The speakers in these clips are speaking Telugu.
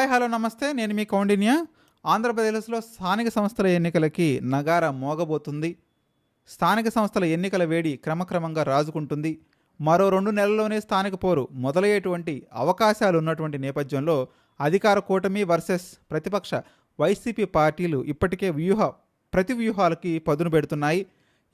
హాయ్ హలో నమస్తే. నేను మీ కౌండిన్య. ఆంధ్రప్రదేశ్లో స్థానిక సంస్థల ఎన్నికలకి నగారా మోగబోతుంది. స్థానిక సంస్థల ఎన్నికల వేడి క్రమక్రమంగా రాజుకుంటుంది. మరో 2 నెలల్లోనే స్థానిక పోరు మొదలయ్యేటువంటి అవకాశాలు ఉన్నటువంటి నేపథ్యంలో అధికార కూటమి వర్సెస్ ప్రతిపక్ష వైసీపీ పార్టీలు ఇప్పటికే ప్రతి వ్యూహాలకి పదును పెడుతున్నాయి.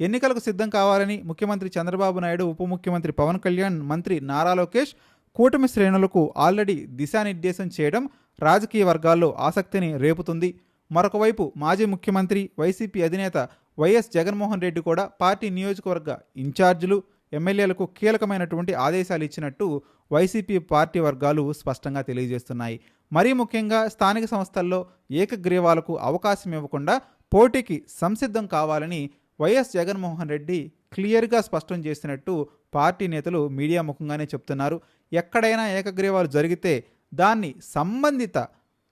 ఎన్నికలకు సిద్ధం కావాలని ముఖ్యమంత్రి చంద్రబాబు నాయుడు, ఉప ముఖ్యమంత్రి పవన్ కళ్యాణ్, మంత్రి నారా లోకేష్ కూటమి శ్రేణులకు ఆల్రెడీ దిశానిర్దేశం చేయడం రాజకీయ వర్గాల్లో ఆసక్తిని రేపుతుంది. మరొక వైపు మాజీ ముఖ్యమంత్రి, వైసీపీ అధినేత వైఎస్ జగన్మోహన్ రెడ్డి కూడా పార్టీ నియోజకవర్గ ఇన్ఛార్జీలు, ఎమ్మెల్యేలకు కీలకమైనటువంటి ఆదేశాలు ఇచ్చినట్టు వైసీపీ పార్టీ వర్గాలు స్పష్టంగా తెలియజేస్తున్నాయి. మరీ ముఖ్యంగా స్థానిక సంస్థల్లో ఏకగ్రీవాలకు అవకాశం ఇవ్వకుండా పోటీకి సంసిద్ధం కావాలని వైఎస్ జగన్మోహన్ రెడ్డి క్లియర్గా స్పష్టం చేసినట్టు పార్టీ నేతలు మీడియా ముఖంగానే చెప్తున్నారు. ఎక్కడైనా ఏకగ్రీవాలు జరిగితే దాన్ని సంబంధిత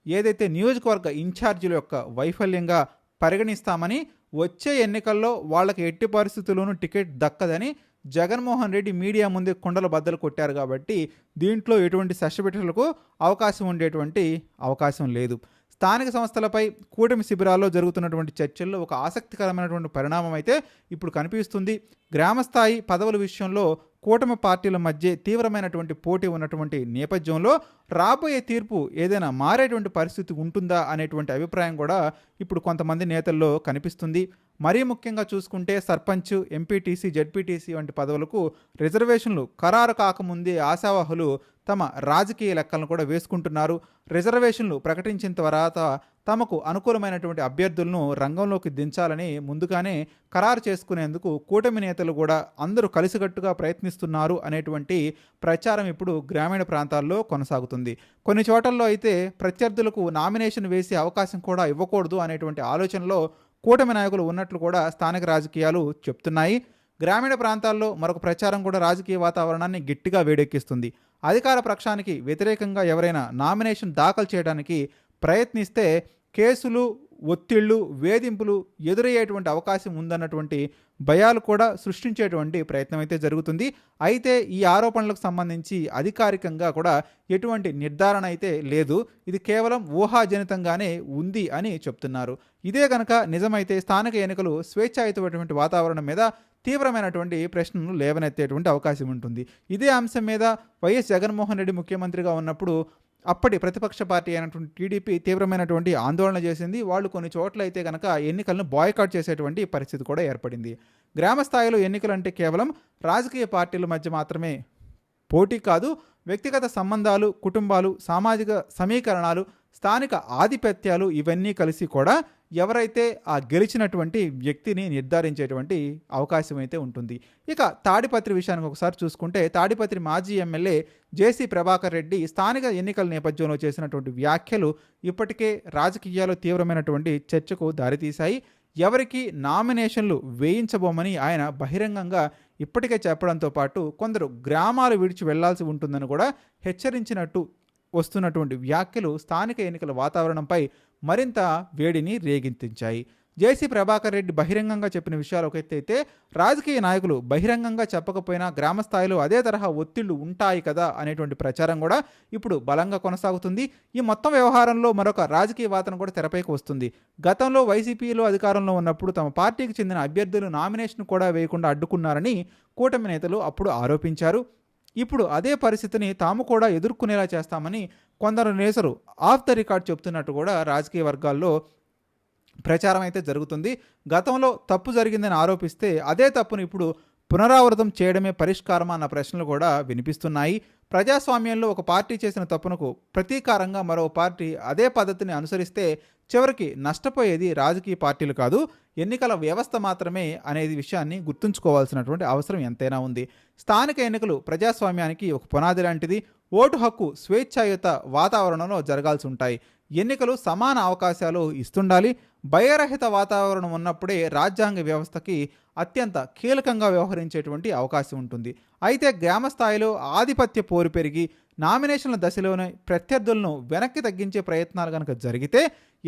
ఏదైతే నియోజకవర్గ ఇన్ఛార్జీల యొక్క వైఫల్యంగా పరిగణిస్తామని, వచ్చే ఎన్నికల్లో వాళ్ళకి ఎట్టి పరిస్థితుల్లోనూ టికెట్ దక్కదని జగన్మోహన్ రెడ్డి మీడియా ముందే కుండల బద్దలు కొట్టారు. కాబట్టి దీంట్లో ఎటువంటి సస్పెషలకు అవకాశం లేదు. స్థానిక సంస్థలపై కూటమి శిబిరాల్లో జరుగుతున్నటువంటి చర్చల్లో ఒక ఆసక్తికరమైనటువంటి పరిణామం అయితే ఇప్పుడు కనిపిస్తుంది. గ్రామస్థాయి పదవుల విషయంలో కూటమి పార్టీల మధ్య తీవ్రమైనటువంటి పోటీ ఉన్నటువంటి నేపథ్యంలో రాబోయే తీర్పు ఏదైనా మారేటువంటి పరిస్థితి ఉంటుందా అనేటువంటి అభిప్రాయం కూడా ఇప్పుడు కొంతమంది నేతల్లో కనిపిస్తుంది. మరీ ముఖ్యంగా చూసుకుంటే సర్పంచ్, ఎంపీటీసీ, జెడ్పీటీసీ వంటి పదవులకు రిజర్వేషన్లు ఖరారు కాకముందే ఆశావాహులు తమ రాజకీయ లెక్కలను కూడా వేసుకుంటున్నారు. రిజర్వేషన్లు ప్రకటించిన తర్వాత తమకు అనుకూలమైనటువంటి అభ్యర్థులను రంగంలోకి దించాలని ముందుగానే ఖరారు చేసుకునేందుకు కూటమి నేతలు కూడా అందరూ కలిసికట్టుగా ప్రయత్నిస్తున్నారు అనేటువంటి ప్రచారం ఇప్పుడు గ్రామీణ ప్రాంతాల్లో కొనసాగుతుంది. కొన్ని చోట్లలో అయితే ప్రత్యర్థులకు నామినేషన్ వేసే అవకాశం కూడా ఇవ్వకూడదు అనేటువంటి ఆలోచనలో కూటమి నాయకులు ఉన్నట్లు కూడా స్థానిక రాజకీయాలు చెప్తున్నాయి. గ్రామీణ ప్రాంతాల్లో మరొక ప్రచారం కూడా రాజకీయ వాతావరణాన్ని గట్టిగా వేడెక్కిస్తుంది. అధికార పక్షానికి వ్యతిరేకంగా ఎవరైనా నామినేషన్ దాఖలు చేయడానికి ప్రయత్నిస్తే కేసులు, ఒత్తిళ్లు, వేధింపులు ఎదురయ్యేటువంటి అవకాశం ఉందన్నటువంటి భయాలు కూడా సృష్టించేటువంటి ప్రయత్నం అయితే జరుగుతుంది. అయితే ఈ ఆరోపణలకు సంబంధించి అధికారికంగా కూడా ఎటువంటి నిర్ధారణ అయితే లేదు. ఇది కేవలం ఊహాజనితంగానే ఉంది అని చెప్తున్నారు. ఇదే కనుక నిజమైతే స్థానిక ఎన్నికలు స్వేచ్ఛాయుతమైనటువంటి వాతావరణం మీద తీవ్రమైనటువంటి ప్రశ్నలు లేవనెత్తేటువంటి అవకాశం ఉంటుంది. ఇదే అంశం మీద వైఎస్ జగన్మోహన్ రెడ్డి ముఖ్యమంత్రిగా ఉన్నప్పుడు అప్పటి ప్రతిపక్ష పార్టీ అయినటువంటి టీడీపీ తీవ్రమైనటువంటి ఆందోళన చేసింది. వాళ్ళు కొన్ని చోట్ల అయితే కనుక ఎన్నికలను బాయ్కాట్ చేసేటువంటి పరిస్థితి కూడా ఏర్పడింది. గ్రామ స్థాయిలో ఎన్నికలు అంటే కేవలం రాజకీయ పార్టీల మధ్య మాత్రమే పోటీ కాదు, వ్యక్తిగత సంబంధాలు, కుటుంబాలు, సామాజిక సమీకరణాలు, స్థానిక ఆధిపత్యాలు ఇవన్నీ కలిసి కూడా ఎవరైతే ఆ గెలిచినటువంటి వ్యక్తిని నిర్ధారించేటువంటి అవకాశం అయితే ఉంటుంది. ఇక తాడిపత్రి విషయానికి ఒకసారి చూసుకుంటే తాడిపత్రి మాజీ ఎమ్మెల్యే జేసీ ప్రభాకర్ రెడ్డి స్థానిక ఎన్నికల నేపథ్యంలో చేసినటువంటి వ్యాఖ్యలు ఇప్పటికే రాజకీయాల్లో తీవ్రమైనటువంటి చర్చకు దారితీశాయి. ఎవరికి నామినేషన్లు వేయించబోమని ఆయన బహిరంగంగా ఇప్పటికే చెప్పడంతో పాటు కొందరు గ్రామాలు విడిచి వెళ్లాల్సి ఉంటుందని కూడా హెచ్చరించినట్టు వస్తున్నటువంటి వ్యాఖ్యలు స్థానిక ఎన్నికల వాతావరణంపై మరింత వేడిని రేగింతించాయి. జేసీ ప్రభాకర్ రెడ్డి బహిరంగంగా చెప్పిన విషయాలు ఒక ఎత్తు అయితే, రాజకీయ నాయకులు బహిరంగంగా చెప్పకపోయినా గ్రామ స్థాయిలో అదే తరహా ఒత్తిళ్లు ఉంటాయి కదా అనేటువంటి ప్రచారం కూడా ఇప్పుడు బలంగా కొనసాగుతుంది. ఈ మొత్తం వ్యవహారంలో మరొక రాజకీయ వాదన కూడా తెరపైకి వస్తుంది. గతంలో వైసీపీలో అధికారంలో ఉన్నప్పుడు తమ పార్టీకి చెందిన అభ్యర్థులు నామినేషన్ కూడా వేయకుండా అడ్డుకున్నారని కూటమి నేతలు అప్పుడు ఆరోపించారు. ఇప్పుడు అదే పరిస్థితిని తాము కూడా ఎదుర్కొనేలా చేస్తామని కొందరు నేతలు ఆఫ్ ద రికార్డ్ చెప్తున్నట్టు కూడా రాజకీయ వర్గాల్లో ప్రచారం అయితే జరుగుతుంది. గతంలో తప్పు జరిగిందని ఆరోపిస్తే అదే తప్పును ఇప్పుడు పునరావృతం చేయడమే పరిష్కారమా అన్న ప్రశ్నలు కూడా వినిపిస్తున్నాయి. ప్రజాస్వామ్యంలో ఒక పార్టీ చేసిన తప్పునకు ప్రతీకారంగా మరో పార్టీ అదే పద్ధతిని అనుసరిస్తే చివరికి నష్టపోయేది రాజకీయ పార్టీలు కాదు, ఎన్నికల వ్యవస్థ మాత్రమే అనేది విషయాన్ని గుర్తుంచుకోవాల్సినటువంటి అవసరం ఎంతైనా ఉంది. స్థానిక ఎన్నికలు ప్రజాస్వామ్యానికి ఒక పునాది లాంటిది. ఓటు హక్కు స్వేచ్ఛాయుత వాతావరణంలో జరగాల్సి ఉంటాయి. ఎన్నికలు సమాన అవకాశాలు ఇస్తుండాలి. భయరహిత వాతావరణం ఉన్నప్పుడే రాజ్యాంగ వ్యవస్థకి అత్యంత కీలకంగా వ్యవహరించేటువంటి అవకాశం ఉంటుంది. అయితే గ్రామ స్థాయిలో ఆధిపత్య పోరు పెరిగి నామినేషన్ల దశలోనే ప్రత్యర్థులను వెనక్కి తగ్గించే ప్రయత్నాలు కనుక జరిగితే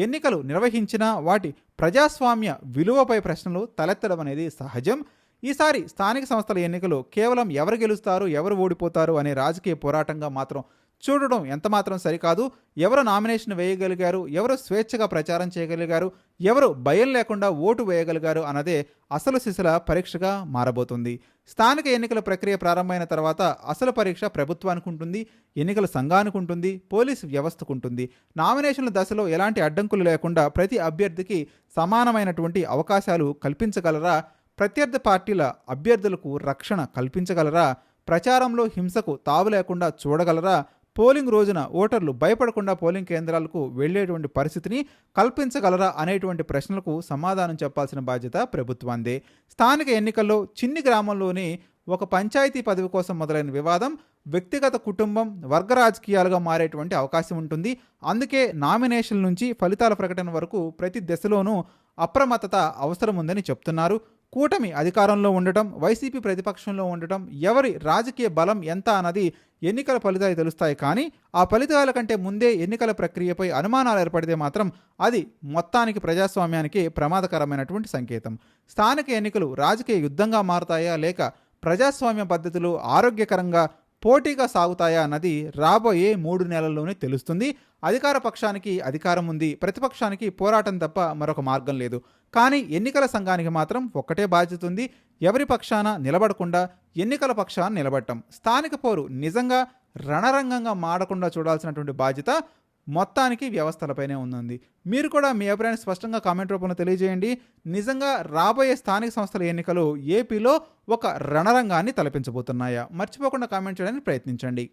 ఎన్నికలు నిర్వహించినా వాటి ప్రజాస్వామ్య విలువపై ప్రశ్నలు తలెత్తడం అనేది సహజం. ఈసారి స్థానిక సంస్థల ఎన్నికలు కేవలం ఎవరు గెలుస్తారు, ఎవరు ఓడిపోతారు అనే రాజకీయ పోరాటంగా మాత్రం చూడడం ఎంతమాత్రం సరికాదు. ఎవరు నామినేషన్ వేయగలిగారు, ఎవరు స్వేచ్ఛగా ప్రచారం చేయగలిగారు, ఎవరు భయం లేకుండా ఓటు వేయగలిగారు అన్నదే అసలు సిసల పరీక్షగా మారబోతుంది. స్థానిక ఎన్నికల ప్రక్రియ ప్రారంభమైన తర్వాత అసలు పరీక్ష ప్రభుత్వానికి ఉంటుంది, ఎన్నికల సంఘానికి ఉంటుంది, పోలీసు వ్యవస్థకు ఉంటుంది. నామినేషన్ల దశలో ఎలాంటి అడ్డంకులు లేకుండా ప్రతి అభ్యర్థికి సమానమైనటువంటి అవకాశాలు కల్పించగలరా? ప్రత్యర్థి పార్టీల అభ్యర్థులకు రక్షణ కల్పించగలరా? ప్రచారంలో హింసకు తావు లేకుండా చూడగలరా? పోలింగ్ రోజున ఓటర్లు భయపడకుండా పోలింగ్ కేంద్రాలకు వెళ్లేటువంటి పరిస్థితిని కల్పించగలరా అనేటువంటి ప్రశ్నలకు సమాధానం చెప్పాల్సిన బాధ్యత ప్రభుత్వాందే. స్థానిక ఎన్నికల్లో చిన్ని గ్రామంలోని ఒక పంచాయతీ పదవి కోసం మొదలైన వివాదం వ్యక్తిగత, కుటుంబం, వర్గ రాజకీయాలుగా మారేటువంటి అవకాశం ఉంటుంది. అందుకే నామినేషన్ నుంచి ఫలితాల ప్రకటన వరకు ప్రతి దశలోనూ అప్రమత్తత అవసరం ఉందని చెప్తున్నారు. కూటమి అధికారంలో ఉండటం, వైసీపీ ప్రతిపక్షంలో ఉండటం, ఎవరి రాజకీయ బలం ఎంత అన్నది ఎన్నికల ఫలితాలు తెలుస్తాయి. కానీ ఆ ఫలితాల కంటే ముందే ఎన్నికల ప్రక్రియపై అనుమానాలు ఏర్పడితే మాత్రం అది మొత్తానికి ప్రజాస్వామ్యానికి ప్రమాదకరమైనటువంటి సంకేతం. స్థానిక ఎన్నికలు రాజకీయ యుద్ధంగా మారుతాయా, లేక ప్రజాస్వామ్య పద్ధతులు ఆరోగ్యకరంగా పోటీగా సాగుతాయా అన్నది రాబోయే 3 నెలల్లోనే తెలుస్తుంది. అధికార పక్షానికి అధికారం ఉంది, ప్రతిపక్షానికి పోరాటం తప్ప మరొక మార్గం లేదు. కానీ ఎన్నికల సంఘానికి మాత్రం ఒక్కటే బాధ్యత ఉంది. ఎవరి పక్షాన నిలబడకుండా ఎన్నికల పక్షాన నిలబడటం. స్థానిక పోరు నిజంగా రణరంగంగా మారకుండా చూడాల్సినటువంటి బాధ్యత మొత్తానికి వ్యవస్థలపైనే ఉంది. మీరు కూడా మీ అభిప్రాయాన్ని స్పష్టంగా కామెంట్ రూపంలో తెలియజేయండి. నిజంగా రాబోయే స్థానిక సంస్థల ఎన్నికలు ఏపీలో ఒక రణరంగాన్ని తలపించబోతున్నాయా? మర్చిపోకుండా కామెంట్ చేయడానికి ప్రయత్నించండి.